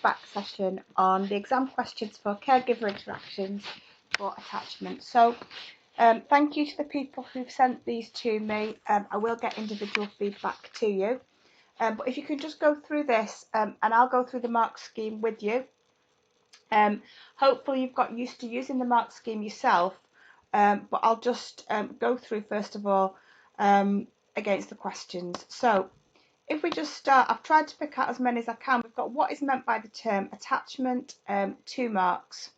feedback session on the exam questions for caregiver interactions for attachment. So thank you to the people who've sent these to me. I will get individual feedback to you. But if you can just go through this and I'll go through the mark scheme with you. Hopefully you've got used to using the mark scheme yourself, but I'll just go through first of all against the questions. So if we just start, I've tried to pick out as many as I can. We've got what is meant by the term attachment, 2 marks.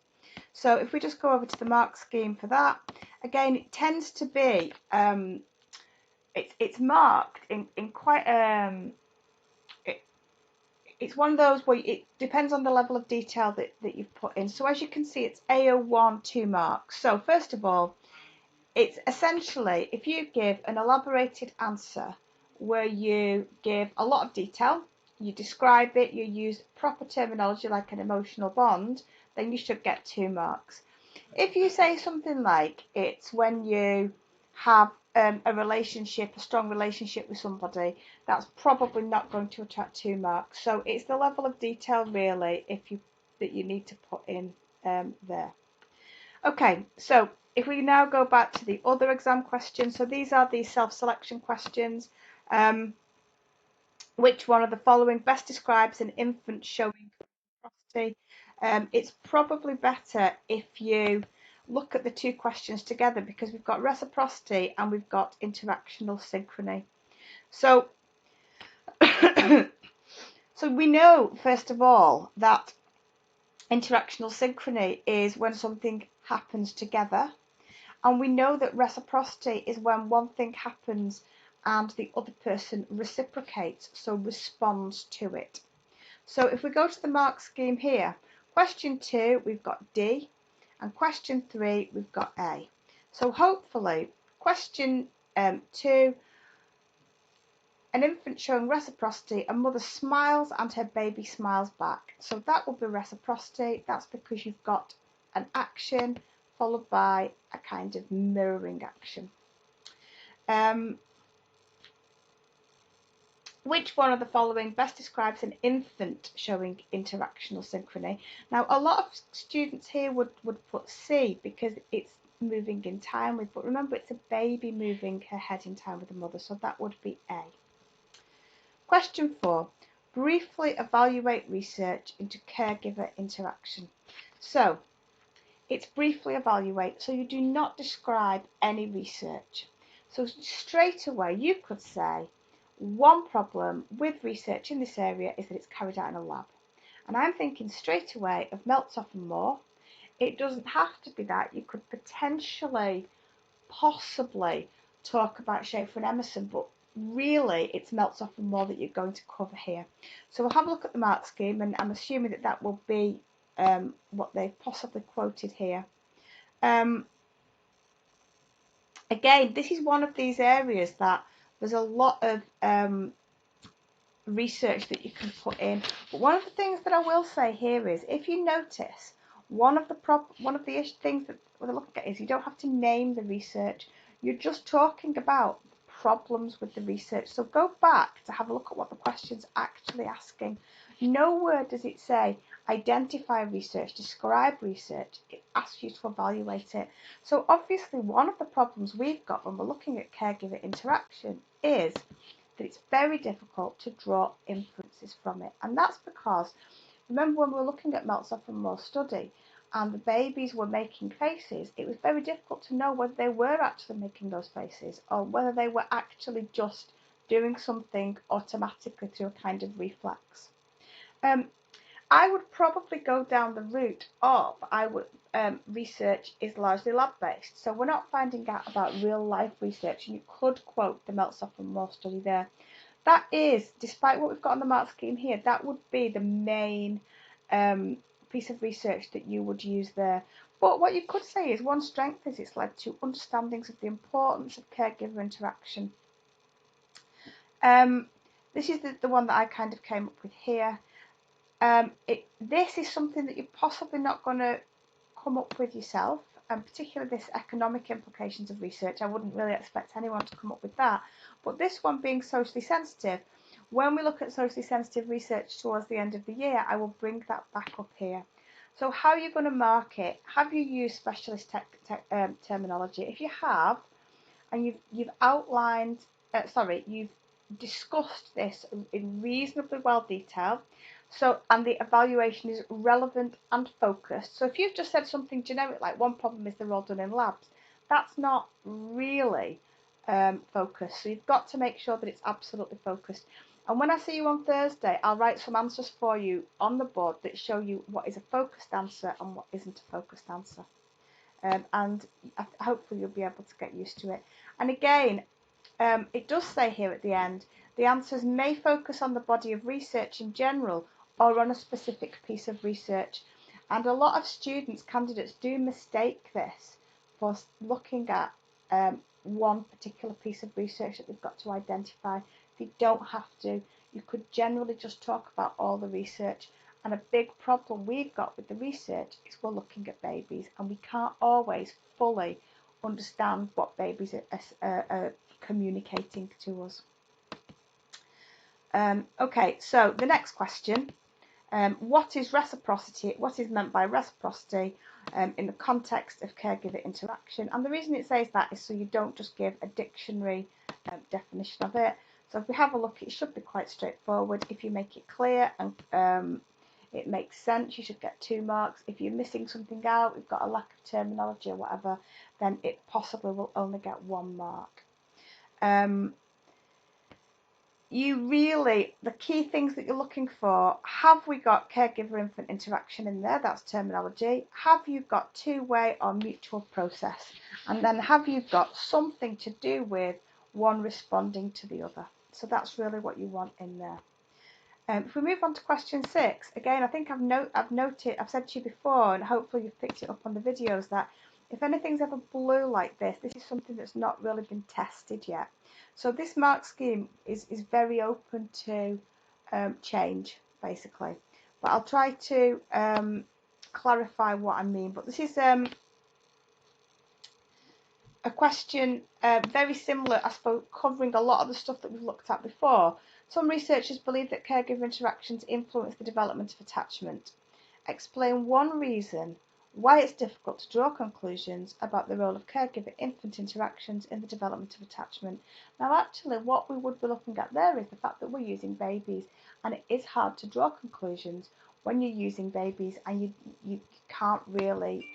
So if we just go over to the mark scheme for that, again, it tends to be, it's marked in quite, it's one of those where it depends on the level of detail that you've put in. So as you can see, it's A01, 2 marks. So first of all, it's essentially if you give an elaborated answer where you give a lot of detail, you describe it, you use proper terminology like an emotional bond, then you should get 2 marks. If you say something like it's when you have a relationship, a strong relationship with somebody, that's probably not going to attract 2 marks. So it's the level of detail really that you need to put in there. Okay, so if we now go back to the other exam questions, so these are the self-selection questions. Which one of the following best describes an infant showing reciprocity? It's probably better if you look at the 2 questions together because we've got reciprocity and we've got interactional synchrony. So, so we know first of all that interactional synchrony is when something happens together, and we know that reciprocity is when one thing happens and the other person reciprocates, so responds to it. So if we go to the mark scheme here, question 2 we've got D, and question 3 we've got A. So hopefully question 2, an infant showing reciprocity, a mother smiles and her baby smiles back. So that will be reciprocity. That's because you've got an action followed by a kind of mirroring action. Which one of the following best describes an infant showing interactional synchrony? Now, a lot of students here would put C because it's moving in time with, but remember it's a baby moving her head in time with the mother, so that would be A. Question 4. Briefly evaluate research into caregiver interaction. So, it's briefly evaluate, so you do not describe any research. So straight away you could say, one problem with research in this area is that it's carried out in a lab. And I'm thinking straight away of Meltzoff and Moore. It doesn't have to be that. You could potentially, possibly talk about Schaefer and Emerson, but really it's Meltzoff and Moore that you're going to cover here. So we'll have a look at the mark scheme, and I'm assuming that that will be what they've possibly quoted here. Again, this is one of these areas that there's a lot of research that you can put in. But one of the things that I will say here is, if you notice, one of the things that we're looking at is you don't have to name the research. You're just talking about problems with the research. So go back to have a look at what the question's actually asking. Nowhere does it say identify research, describe research. It asks you to evaluate it. So obviously one of the problems we've got when we're looking at caregiver interaction is that it's very difficult to draw inferences from it. And that's because, remember when we were looking at Meltzoff and Moore's study and the babies were making faces, it was very difficult to know whether they were actually making those faces or whether they were actually just doing something automatically through a kind of reflex. I would probably go down the route of research is largely lab-based. So we're not finding out about real-life research. You could quote the Meltzoff and Moore study there. That is, despite what we've got on the mark scheme here, that would be the main piece of research that you would use there. But what you could say is one strength is it's led to understandings of the importance of caregiver interaction. This is the one that I kind of came up with here. This is something that you're possibly not going to come up with yourself, and particularly this economic implications of research. I wouldn't really expect anyone to come up with that. But this one being socially sensitive, When we look at socially sensitive research towards the end of the year, I will bring that back up here. So how are you going to mark it? Have you used specialist terminology? If you have, and you've outlined, you've discussed this in reasonably well detail, so, and the evaluation is relevant and focused. So if you've just said something generic like one problem is they're all done in labs, that's not really focused. So you've got to make sure that it's absolutely focused. And when I see you on Thursday, I'll write some answers for you on the board that show you what is a focused answer and what isn't a focused answer. And hopefully you'll be able to get used to it. And again, it does say here at the end, the answers may focus on the body of research in general or on a specific piece of research. And a lot of students, candidates, do mistake this for looking at one particular piece of research that they've got to identify. You don't have to. You could generally just talk about all the research. And a big problem we've got with the research is we're looking at babies and we can't always fully understand what babies are communicating to us. Okay, so the next question, what is reciprocity? What is meant by reciprocity in the context of caregiver interaction? And the reason it says that is so you don't just give a dictionary definition of it. So if we have a look, it should be quite straightforward. If you make it clear and it makes sense, you should get 2 marks. If you're missing something out, you've got a lack of terminology or whatever, then it possibly will only get 1 mark. The key things that you're looking for, have we got caregiver-infant interaction in there? That's terminology. Have you got two-way or mutual process? And then have you got something to do with one responding to the other? So that's really what you want in there. If we move on to question 6, again, I think I've said to you before, and hopefully you've picked it up on the videos, that if anything's ever blue like this is something that's not really been tested yet. So this mark scheme is very open to change, basically. But I'll try to clarify what I mean. But this is a question very similar, I suppose, covering a lot of the stuff that we've looked at before. Some researchers believe that caregiver interactions influence the development of attachment. Explain one reason why it's difficult to draw conclusions about the role of caregiver-infant interactions in the development of attachment. Now, actually, what we would be looking at there is the fact that we're using babies, and it is hard to draw conclusions when you're using babies and you can't really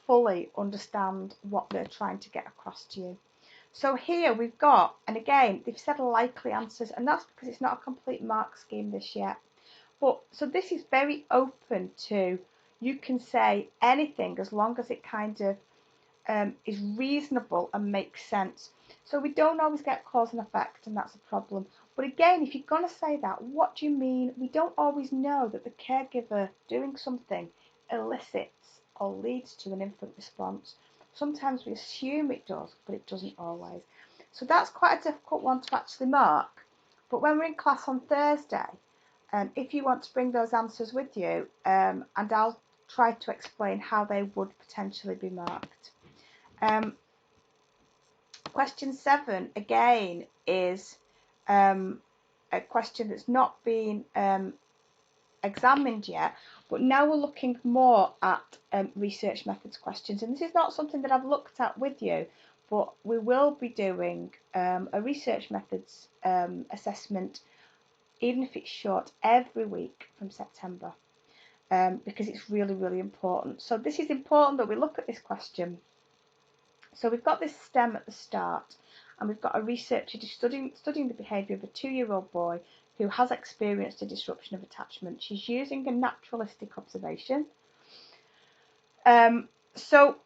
fully understand what they're trying to get across to you. So here we've got, and again, they've said likely answers, and that's because it's not a complete mark scheme this yet. But so this is very open to, you can say anything as long as it kind of is reasonable and makes sense. So we don't always get cause and effect, and that's a problem. But again, if you're going to say that, what do you mean? We don't always know that the caregiver doing something elicits or leads to an infant response. Sometimes we assume it does, but it doesn't always. So that's quite a difficult one to actually mark. But when we're in class on Thursday, if you want to bring those answers with you, and I'll try to explain how they would potentially be marked. Question 7 again is a question that's not been examined yet, but now we're looking more at research methods questions, and this is not something that I've looked at with you, but we will be doing a research methods assessment, even if it's short, every week from September, because it's really, really important. So this is important that we look at this question. So we've got this STEM at the start, and we've got a researcher studying the behaviour of a 2-year-old boy who has experienced a disruption of attachment. She's using a naturalistic observation. So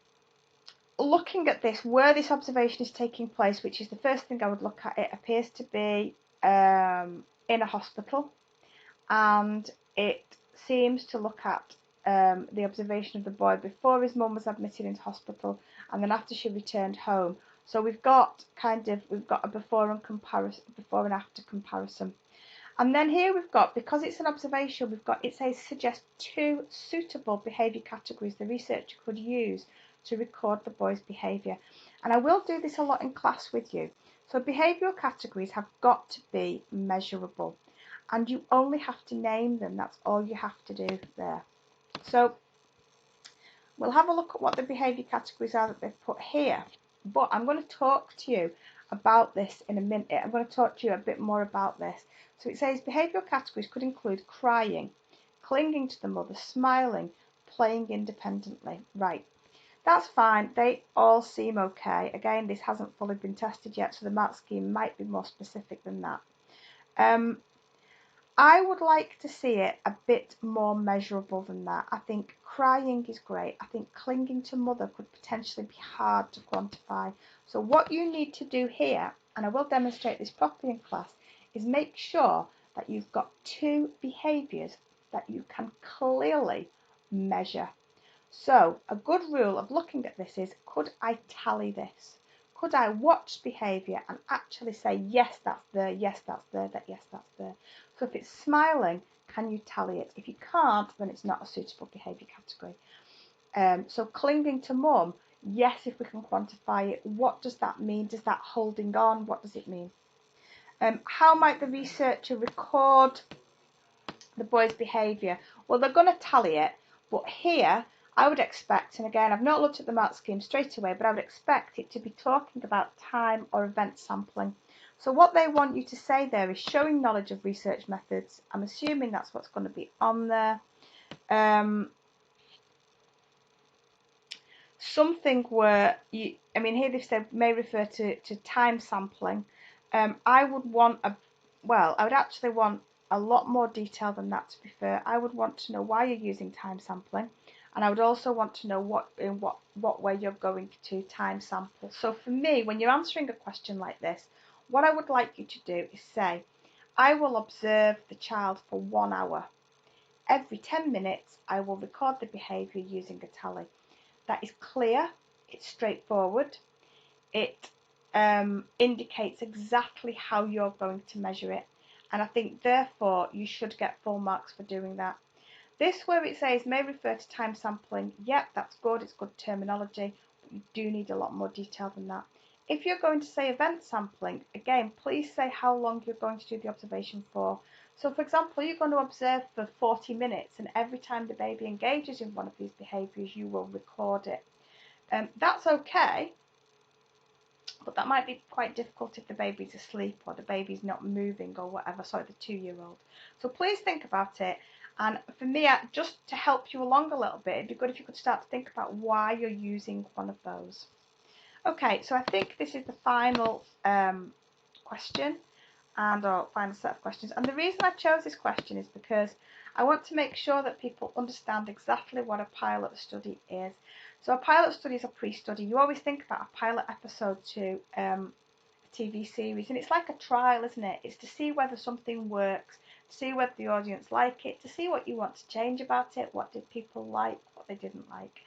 looking at this, where this observation is taking place, which is the first thing I would look at, it appears to be in a hospital, and it seems to look at the observation of the boy before his mum was admitted into hospital and then after she returned home. So we've got a before and after comparison. And then here we've got, because it's an observation, it says suggest 2 suitable behaviour categories the researcher could use to record the boy's behaviour. And I will do this a lot in class with you. So behavioural categories have got to be measurable. and you only have to name them. That's all you have to do there. So we'll have a look at what the behaviour categories are that they've put here, but I'm going to talk to you about this in a minute. I'm going to talk to you a bit more about this. So it says behavioural categories could include crying, clinging to the mother, smiling, playing independently. Right, that's fine. They all seem okay. Again, this hasn't fully been tested yet, so the mark scheme might be more specific than that. I would like to see it a bit more measurable than that. I think crying is great. I think clinging to mother could potentially be hard to quantify. So what you need to do here, and I will demonstrate this properly in class, is make sure that you've got two behaviours that you can clearly measure. So a good rule of looking at this is, could I tally this? Could I watch behaviour and actually say, yes, that's there, yes, that's there, yes, that's there. So if it's smiling, can you tally it? If you can't, then it's not a suitable behaviour category. So clinging to mum, yes, if we can quantify it. What does that mean? Does that holding on? What does it mean? How might the researcher record the boy's behaviour? Well, they're going to tally it, but here I would expect, and again, I've not looked at the mark scheme straight away, but I would expect it to be talking about time or event sampling. So what they want you to say there is showing knowledge of research methods. I'm assuming that's what's going to be on there. Something where, here they've said may refer to time sampling. I would actually want a lot more detail than that, to be fair. I would want to know why you're using time sampling, and I would also want to know what way you're going to time sample. So for me, when you're answering a question like this, what I would like you to do is say, I will observe the child for 1 hour. Every 10 minutes, I will record the behaviour using a tally. That is clear, it's straightforward, it indicates exactly how you're going to measure it, and I think therefore you should get full marks for doing that. This, where it says may refer to time sampling, yep, that's good, it's good terminology, but you do need a lot more detail than that. If you're going to say event sampling, again, please say how long you're going to do the observation for. So for example, you're going to observe for 40 minutes, and every time the baby engages in one of these behaviours, you will record it. That's okay, but that might be quite difficult if the baby's asleep or the baby's not moving or whatever, sorry, the 2-year-old. So please think about it. And for me, just to help you along a little bit, it'd be good if you could start to think about why you're using one of those. Okay, so I think this is the final question or final set of questions. And the reason I chose this question is because I want to make sure that people understand exactly what a pilot study is. So a pilot study is a pre-study. You always think about a pilot episode to a TV series, and it's like a trial, isn't it? It's to see whether something works, to see whether the audience like it, to see what you want to change about it, what did people like, what they didn't like.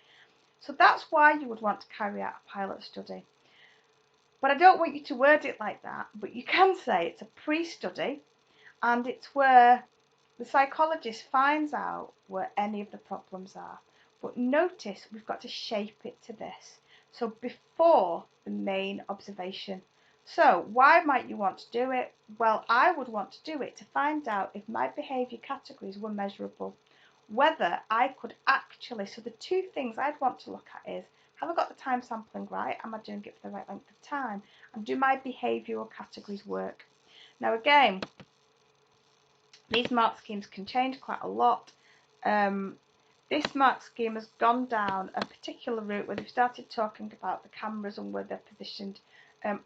So that's why you would want to carry out a pilot study. But I don't want you to word it like that, but you can say it's a pre-study, and it's where the psychologist finds out where any of the problems are. But notice we've got to shape it to this. So before the main observation. So why might you want to do it? Well, I would want to do it to find out if my behaviour categories were measurable. Whether I could actually, so the two things I'd want to look at is, have I got the time sampling right? Am I doing it for the right length of time? And do my behavioural categories work? Now again, these mark schemes can change quite a lot. This mark scheme has gone down a particular route where they've started talking about the cameras and where they're positioned.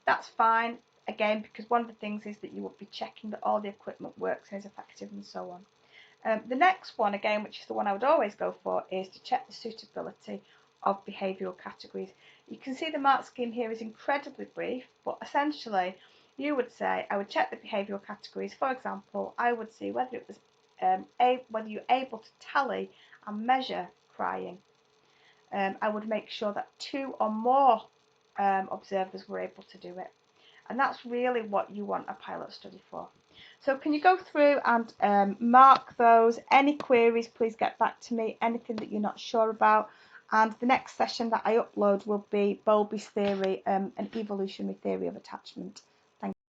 That's fine, again, because one of the things is that you will be checking that all the equipment works and is effective and so on. The next one, again, which is the one I would always go for, is to check the suitability of behavioural categories. You can see the mark scheme here is incredibly brief, but essentially you would say, I would check the behavioural categories. For example, I would see whether it was whether you're able to tally and measure crying. I would make sure that 2 or more observers were able to do it. And that's really what you want a pilot study for. So can you go through and mark those? Any queries, please get back to me. Anything that you're not sure about. And the next session that I upload will be Bowlby's theory, an evolutionary theory of attachment.